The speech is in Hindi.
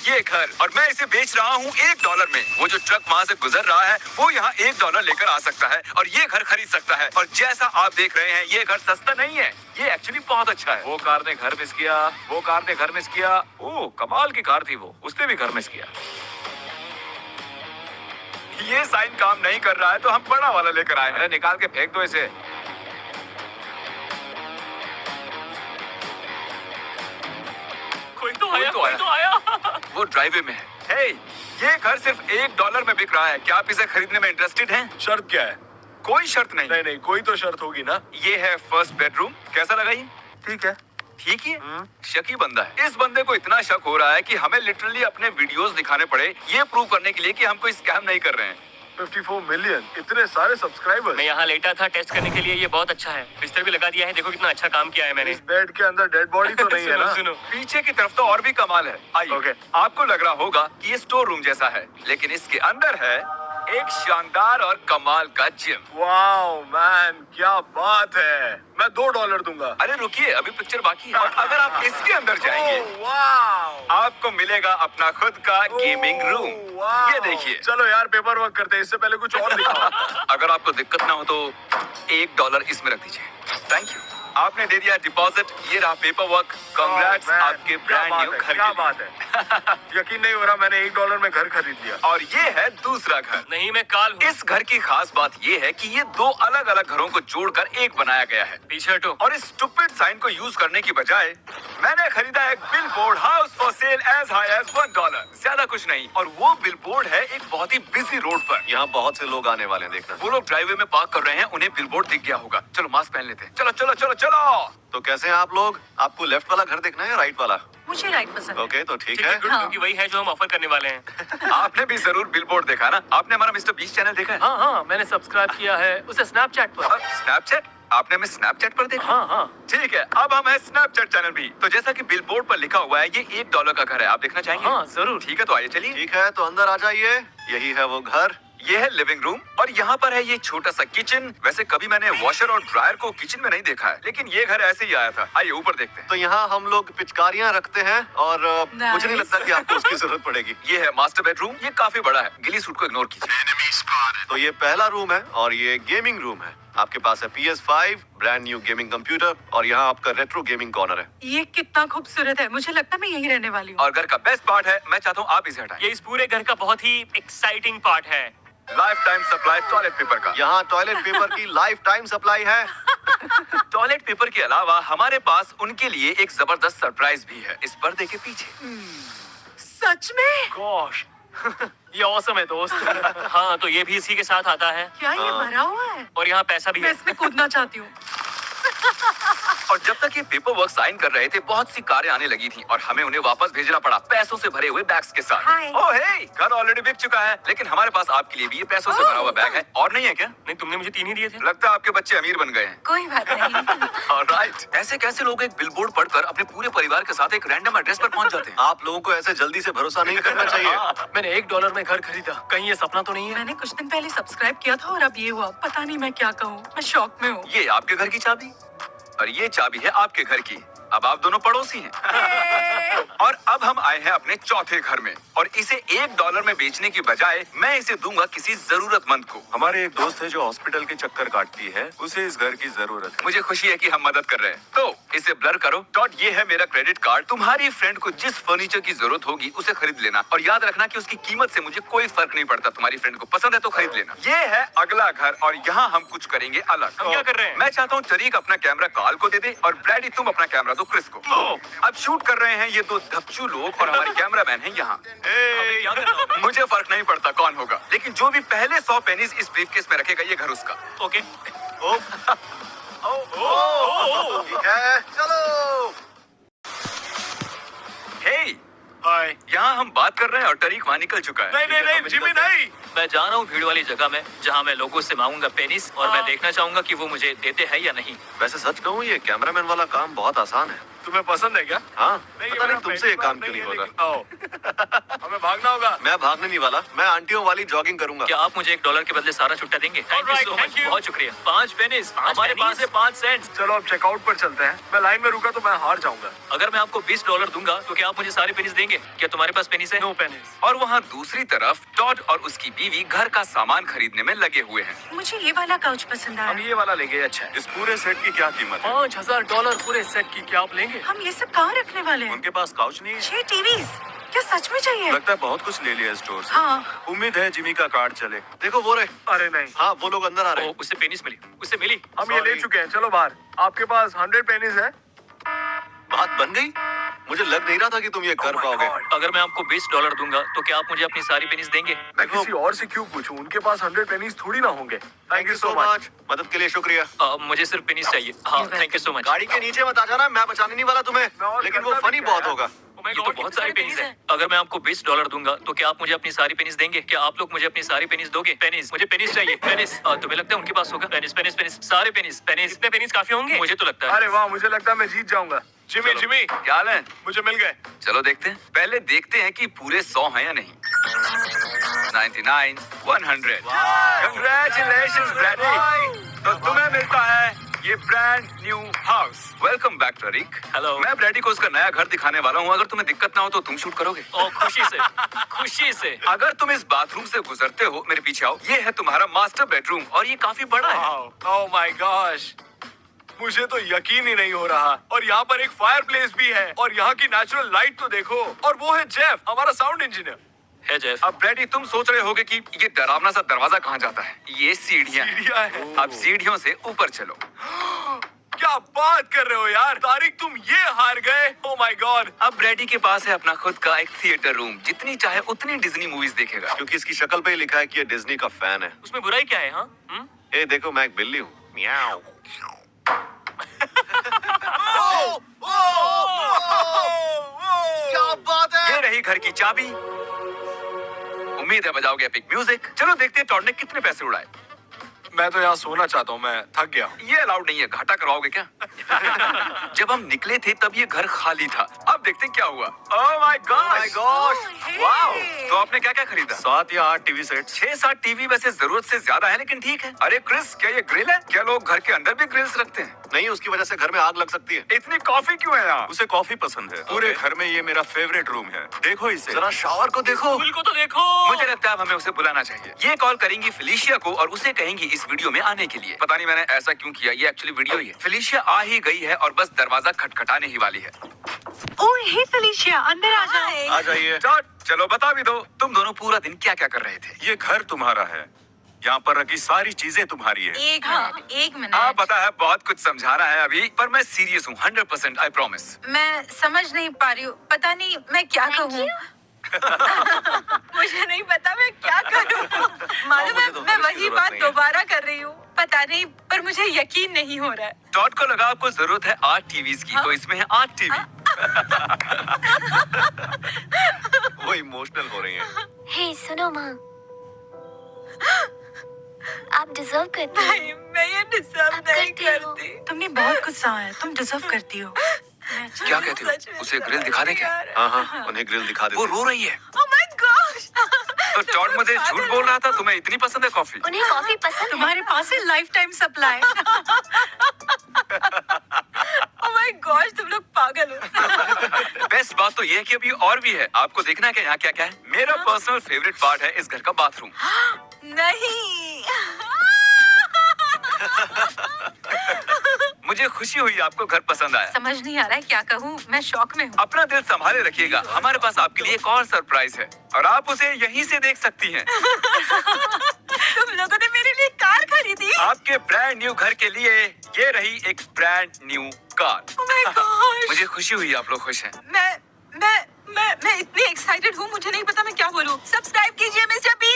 ये घर, और मैं इसे बेच रहा हूँ $1 में। वो जो ट्रक वहाँ से गुजर रहा है वो यहाँ $1 लेकर आ सकता है और ये घर खरीद सकता है। और जैसा आप देख रहे हैं ये घर सस्ता नहीं है, ये एक्चुअली बहुत अच्छा है। वो कार ने घर मिस किया, वो कार ने घर मिस किया। ओह कमाल की कार थी वो, उसने भी घर मिस किया। ये साइन काम नहीं कर रहा है तो हम बड़ा वाला लेकर आए हैं। निकाल के फेंक दो इसे। कोई तो आया। वो ड्राइवे में है। हे, ये घर सिर्फ $1 में बिक रहा है। क्या आप इसे खरीदने में इंटरेस्टेड हैं? शर्त क्या है? कोई शर्त नहीं। नहीं, कोई तो शर्त होगी ना। ये है फर्स्ट बेडरूम। कैसा लगा ये? ठीक है। ठीक ही है। शकी बंदा है। इस बंदे को इतना शक हो रहा है कि हमें लिटरली अपने वीडियोस दिखाने पड़े ये प्रूव करने के लिए कि हम कोई स्कैम नहीं कर रहे हैं। 54 मिलियन, इतने सारे सब्सक्राइबर्स। मैं यहाँ लेटा था टेस्ट करने के लिए, ये बहुत अच्छा है। बिस्तर भी लगा दिया है, देखो कितना अच्छा काम किया है मैंने। इस बेड के अंदर डेड बॉडी तो नहीं है ना? सुनो। पीछे की तरफ तो और भी कमाल है। आइए। Okay. आपको लग रहा होगा कि ये स्टोर रूम जैसा है, लेकिन इसके अंदर है एक शानदार और कमाल का जिम। वाओ मैन, क्या बात है। मैं $2 दूंगा। अरे रुकिए, अभी पिक्चर बाकी है। और अगर आप इसके अंदर जाएंगे वाओ, आपको मिलेगा अपना खुद का गेमिंग रूम। ये देखिए। चलो यार पेपर वर्क करते हैं, इससे पहले कुछ और दिखाओ। अगर आपको दिक्कत ना हो तो $1 इसमें रख दीजिए। Thank you. आपने दे दिया डिपॉजिट, ये रहा पेपर वर्क। कांग्रेट्स आपके ब्रांड न्यू घर क्या के बात है। यकीन नहीं हो रहा, मैंने $1 में घर खरीद लिया। और ये है दूसरा घर। नहीं मैं काल हूँ। इस घर की खास बात ये है कि ये दो अलग अलग घरों को जोड़कर एक बनाया गया है। पीछे हटो। और इस स्टूपिड साइन को यूज करने की बजाय मैंने खरीदा एक billboard, house for sale as high as $1। ज्यादा कुछ नहीं। और वो बिलबोर्ड है एक बहुत ही बिजी रोड पर। यहाँ बहुत से लोग आने वाले हैं, देखना। वो लोग ड्राइवे में पार्क कर रहे हैं, उन्हें बिलबोर्ड दिख गया होगा। चलो मास्क पहन लेते हैं। चलो चलो चलो चलो। तो कैसे हैं आप लोग? आपको लेफ्ट वाला घर देखना है या राइट वाला? मुझे राइट पसंद है। ओके तो ठीक ठीक है है। गुड, क्योंकि वही है जो हम ऑफर करने वाले हैं। आपने भी जरूर बिलबोर्ड देखा ना? आपने हमारा मिस्टर बीस्ट चैनल देखा है? हाँ मैंने सब्सक्राइब किया है उसे स्नैपचैट पर। स्नैपचैट? आपने हमें स्नैपचैट पर देखा? हाँ। ठीक है, अब हम है स्नैपचैट चैनल भी। तो जैसा कि बिलबोर्ड पर लिखा हुआ है ये $1 का घर है। आप देखना चाहेंगे? हाँ जरूर। ठीक है तो आइए चलिए। ठीक है तो अंदर आ जाइए, यही है वो घर। ये है लिविंग रूम और यहाँ पर है ये छोटा सा किचन। वैसे कभी मैंने वॉशर और ड्रायर को किचन में नहीं देखा है, लेकिन ये घर ऐसे ही आया था। आइए ऊपर देखते हैं। तो यहाँ हम लोग पिचकारियाँ रखते हैं और मुझे नहीं Nice. लगता कि आपको उसकी जरूरत पड़ेगी। ये है मास्टर बेडरूम। ये काफी बड़ा है, गिली सूट को इग्नोर कीजिए। तो ये पहला रूम है और ये गेमिंग रूम है। आपके पास है PS5, brand new gaming computer और यहाँ आपका रेट्रो गेमिंग कॉर्नर है। ये कितना खूबसूरत है, मुझे लगता है मैं यहीं रहने वाली हूँ। और घर का बेस्ट पार्ट है, मैं चाहता हूँ आप इसे हटाएं। ये इस पूरे घर का बहुत ही एक्साइटिंग पार्ट है। Life time supply toilet paper का। यहाँ टॉयलेट पेपर की लाइफ टाइम सप्लाई है। टॉयलेट पेपर के अलावा हमारे पास उनके लिए एक जबरदस्त सरप्राइज भी है इस पर्दे के पीछे। सच में? गॉश ये ऑसम है दोस्त। हाँ तो ये भी इसी के साथ आता है क्या ये भरा हुआ है? और यहाँ पैसा भी मैं है। इसमें कूदना चाहती हूँ। और जब तक ये पेपर वर्क साइन कर रहे थे बहुत सी कारें आने लगी थी और हमें उन्हें वापस भेजना पड़ा पैसों से भरे हुए बैग्स के साथ। Hi. ओह हे, घर ऑलरेडी बिक चुका है, लेकिन हमारे पास आपके लिए भी ये पैसों से भरा हुआ बैग है। और नहीं है क्या? नहीं तुमने मुझे 3 ही दिए थे। लगता है आपके बच्चे अमीर बन गए हैं। कोई बात नहीं। ऑलराइट। ऐसे कैसे लोग एक बिलबोर्ड पढ़कर अपने पूरे परिवार के साथ एक रैंडम एड्रेस पर पहुंच जाते हैं? आप लोगों को ऐसे जल्दी से भरोसा नहीं करना चाहिए। मैंने $1 में घर खरीदा, कहीं ये सपना तो नहीं है? मैंने कुछ दिन पहले सब्सक्राइब किया था और अब ये हुआ। पता नहीं मैं क्या कहूँ, मैं शॉक में हूँ। ये आपके घर की चाबी और ये चाबी है आपके घर की। अब आप दोनों पड़ोसी हैं। और अब हम आए हैं अपने चौथे घर में और इसे $1 में बेचने की बजाय मैं इसे दूंगा किसी जरूरतमंद को। हमारे एक दोस्त है जो हॉस्पिटल के चक्कर काटती है, उसे इस घर की जरूरत है। मुझे खुशी है कि हम मदद कर रहे हैं। तो इसे ब्लर करो। डॉट ये है मेरा क्रेडिट कार्ड। तुम्हारी फ्रेंड को जिस फर्नीचर की जरूरत होगी उसे खरीद लेना और याद रखना कि उसकी कीमत से मुझे कोई फर्क नहीं पड़ता। तुम्हारी फ्रेंड को पसंद है तो खरीद लेना। ये है अगला घर और यहाँ हम कुछ करेंगे अलग। हम क्या कर रहे हैं? मैं चाहता हूँ तरीक अपना कैमरा काल को दे दे और ब्रैडी तुम अपना कैमरा दो क्रिस को। अब शूट कर रहे हैं ये दो धपचू लोग और हमारे कैमरामैन हैं यहाँ। हमें क्या करना होगा? मुझे फर्क नहीं पड़ता कौन होगा, लेकिन जो भी पहले 100 पेनीज इस ब्रीफकेस में रखेगा ये घर उसका। ओके। ठीक है चलो। हे, हाय। यहाँ हम बात कर रहे हैं और तरीक वहाँ निकल चुका है। नहीं जिमी नहीं। मैं जा रहा हूँ भीड़ वाली जगह में जहाँ मैं लोगों से मांगूंगा पेनिस और मैं देखना चाहूंगा कि वो मुझे देते हैं या नहीं। वैसे सच कहूँ ये कैमरामैन वाला काम बहुत आसान है। तुम्हें पसंद है क्या? हाँ ये पता नहीं मेरा तुमसे ये पहली काम बार क्यों नहीं है, होगा। लेकिन- आओ। हमें भागना होगा। मैं भागने नहीं वाला, मैं आंटियों वाली जॉगिंग करूंगा। क्या आप मुझे $1 के बदले सारा छुट्टा देंगे? Thank you Alright, so thank much, you. बहुत शुक्रिया। 5 पेनीज, हमारे पास है 5 सेंट्स। चलो अब चेकआउट पर चलते हैं। मैं लाइन में रुका तो मैं हार जाऊंगा। अगर मैं आपको $20 दूंगा तो क्या आप मुझे सारे पेनीज देंगे? क्या तुम्हारे पास पेनीज है? No pennies. और वहाँ दूसरी तरफ टॉड और उसकी बीवी घर का सामान खरीदने में लगे हुए हैं। मुझे ये वाला काउच पसंद हम आया। ये वाला लेंगे, अच्छा है। इस पूरे सेट की क्या कीमत है? $5000 पूरे सेट की। क्या आप लेंगे? हम ये सब कहाँ रखने वाले हैं? उनके पास काउच नहीं है। 6 टीवीज, क्या सच में चाहिए? लगता है बहुत कुछ ले लिया स्टोर से। हाँ। उम्मीद है जिमी का कार्ड चले। देखो वो रहे। अरे नहीं, हाँ वो लोग अंदर आ रहे हैं। उससे पेनीज मिली, उससे मिली। हम ये ले Sorry. चुके हैं। चलो बाहर। आपके पास 100 पेनीज है? बात बन गई। मुझे लग नहीं रहा था कि तुम ये कर Oh my पाओगे। God. अगर मैं आपको $20 दूंगा तो क्या आप मुझे अपनी सारी पेनीज देंगे? मैं किसी और से क्यों पूछूं? उनके पास 100 पेनीज थोड़ी ना होंगे। Thank you so much. मदद के लिए शुक्रिया। मुझे सिर्फ पेनीज चाहिए। हाँ, थैंक यू सो मच। गाड़ी के नीचे मत आ जाना, मैं बचाने नहीं वाला तुम्हें, मैं और लेकिन वो करता भी फनी क्या बहुत है? होगा। ये तो बहुत सारी पेनीज है। अगर मैं आपको $20 दूंगा तो क्या आप मुझे अपनी सारी पेनीज देंगे? क्या आप लोग मुझे अपनी सारी पेनीज दोगे? पेनीज, मुझे पेनीज चाहिए। पेनीज, तुम्हें लगता है उनके पास होगा? पेनीज, पेनीज, पेनीज, सारे पेनीज, पेनीज। इतने पेनीज काफी होंगे? मुझे तो लगता है। अरे वाह, मुझे लगता है मैं जीत जाऊंगा। जिमी, जिमी, क्या हाल है? मुझे मिल गए। चलो देखते हैं। पहले देखते हैं कि पूरे 100 हैं या नहीं। 99, 100। Congratulations, Brady। तो तुम्हें मिलता है ये brand new house. Welcome back टरिक। Hello. मैं ब्रैडी को उसका नया घर दिखाने वाला हूँ। अगर तुम्हें दिक्कत ना हो तो तुम शूट करोगे। ओ, खुशी से, खुशी से। अगर तुम इस बाथरूम से गुजरते हो, मेरे पीछे आओ। ये है तुम्हारा मास्टर बेडरूम और ये काफी बड़ा है। ओह माय गॉश, मुझे तो यकीन ही नहीं हो रहा। और यहाँ पर एक फायर प्लेस भी है। और यहाँ की नेचुरल लाइट तो देखो। और वो है जेफ, हमारा साउंड इंजीनियर। है जेफ। अब ब्रैडी, तुम सोच रहे होगे कि ये डरावना सा दरवाजा कहाँ जाता है। ये सीढ़ियाँ हैं। सीढ़ियाँ हैं। अब सीढ़ियों से ऊपर चलो। क्या बात कर रहे हो यार? तारिक, तुम ये हार गए। Oh my God. अब ब्रैडी के पास है अपना खुद का एक थिएटर रूम। जितनी चाहे उतनी डिज्नी मूवीज देखेगा। क्योंकि इसकी शक्ल पे ही लिखा है कि ये डिज्नी का फैन है। उसमें बुराई क्या है? हाँ, ए देखो, मैं एक बिल्ली हूँ। म्याऊ। क्या बात है? ये रही घर की चाबी। उम्मीद है बजाओगे एपिक म्यूजिक। चलो देखते हैं टॉड ने कितने पैसे उड़ाए। मैं तो यहाँ सोना चाहता हूँ, मैं थक गया हूँ। ये अलाउड नहीं है, घाटा करवाओगे क्या? जब हम निकले थे तब ये घर खाली था। अब देखते हैं क्या हुआ। Oh my God, wow. तो आपने क्या क्या खरीदा? 7 या 8 टीवी सेट। 6-7 टीवी वैसे जरूरत से ज्यादा है, लेकिन ठीक है। अरे क्रिस, क्या ये ग्रिल है? क्या लोग घर के अंदर भी ग्रिल्स रखते हैं? नहीं, उसकी वजह से घर में आग लग सकती है। इतनी कॉफी क्यों है यहाँ? उसे कॉफी पसंद है। पूरे घर में ये मेरा फेवरेट रूम है। देखो इसे। जरा शावर को देखो। को तो देखो। मुझे लगता है अब हमें उसे बुलाना चाहिए। ये कॉल करेंगी फेलिशिया को और उसे कहेंगी इस वीडियो में आने के लिए। पता नहीं मैंने ऐसा क्यों किया, ये एक्चुअली वीडियो ही है। फेलिशिया आ ही गई है और बस दरवाजा खटखटाने ही वाली है। ओह हे फेलिशिया, अंदर आ जाए। आ जाइए। टॉड, चलो बता भी दो, तुम दोनों पूरा दिन क्या क्या कर रहे थे? ये घर तुम्हारा है। यहाँ पर रखी सारी चीजें तुम्हारी है। एक मिनट, एक मिनट। हाँ पता है, बहुत कुछ समझाना है अभी, पर मैं सीरियस हूँ 100%, आई प्रॉमिस। मैं समझ नहीं पा रही हूँ। पता नहीं मैं क्या कहूँ। मुझे नहीं पता मैं क्या करूँ। मालूम मुझे तो है, मैं हर वही जरूरत बात नहीं है। दोबारा कर रही हूँ। पता नहीं, पर मुझे यकीन नहीं हो रहा है। टॉड को लगा आपको जरूरत है 8 टीवीज की, तो इसमें है 8 टीवी। वो इमोशनल हो रही है। हे सुनो माँ, आप डिजर्व करते हो। नहीं, मैं ये डिजर्व अब नहीं करती हो। करती। तुमने बहुत कुछ सहा है, तुम डिजर्व करती हो। क्या कहती हो? सच में उसे ग्रिल दिखा दे क्या? हाँ हाँ, उन्हें ग्रिल दिखा वो देते। रो रही है। Oh my gosh! तो टॉड मुझे झूठ बोल रहा था, तुम्हें इतनी पसंद है कॉफी? उन्हें कॉफी पसंद है। तुम्हारे पास है life time supply. Oh my gosh, तुम लोग पागल हो। बेस्ट बात तो ये है कि अभी और भी है। आपको देखना है कि यहाँ क्या क्या है। मेरा पर्सनल फेवरेट पार्ट है इस घर का बाथरूम। नहीं। मुझे खुशी हुई आपको घर पसंद आया। समझ नहीं आ रहा है क्या कहूँ। मैं शॉक में हूँ। अपना दिल संभाले रखिएगा, हमारे पास आपके लिए एक और सरप्राइज है और आप उसे यहीं से देख सकती हैं। तुम लोगों ने मेरे लिए कार खरीदी। आपके ब्रांड न्यू घर के लिए ये रही एक brand new car. Oh my gosh! मुझे खुशी हुई आप लोग खुश हैं। मैं इतनी एक्साइटेड हूँ, मुझे नहीं पता मैं क्या बोलूँ। सब्सक्राइब कीजिए मिस्टर बी।